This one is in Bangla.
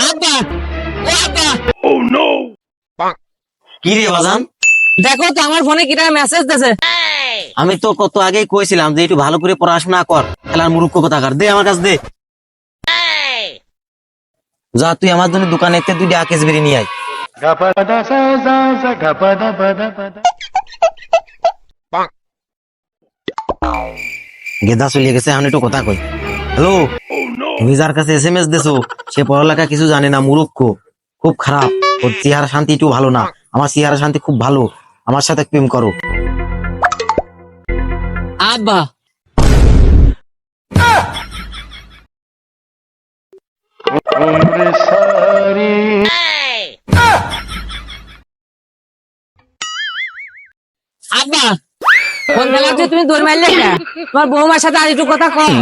আব্বা, ও আব্বা, কি রে বাজান? দেখো তো আমার ফোনে কিরা মেসেজ দিয়েছে। আমি তো কত আগেই কইছিলাম যে একটু ভালো করে পড়াশোনা কর, খেলার মূর্খ কোথাকার, দে আমার কাছে দে। যা তুই আমার জন্য দোকানে একটা দুইটা আকেশ বেরিয়ে নিয়ে আয়। গেদা চলিয়ে গেছে, এখন একটু কথা কই। হ্যালো, তুমি যার কাছে SMS দেছো সে পড়ালেখা কিছু জানে না, মূর্খ, খুব খারাপ, ওর চেহারা শান্তি একটু ভালো না। আমার চেহারা শান্তি খুব ভালো, আমার সাথে প্রেম করো। আব্বা, আব্বা, কোন জায়গাতে তুমি দৌড় মারলে? তোমার বৌমার সাথে আর একটু কথা কম।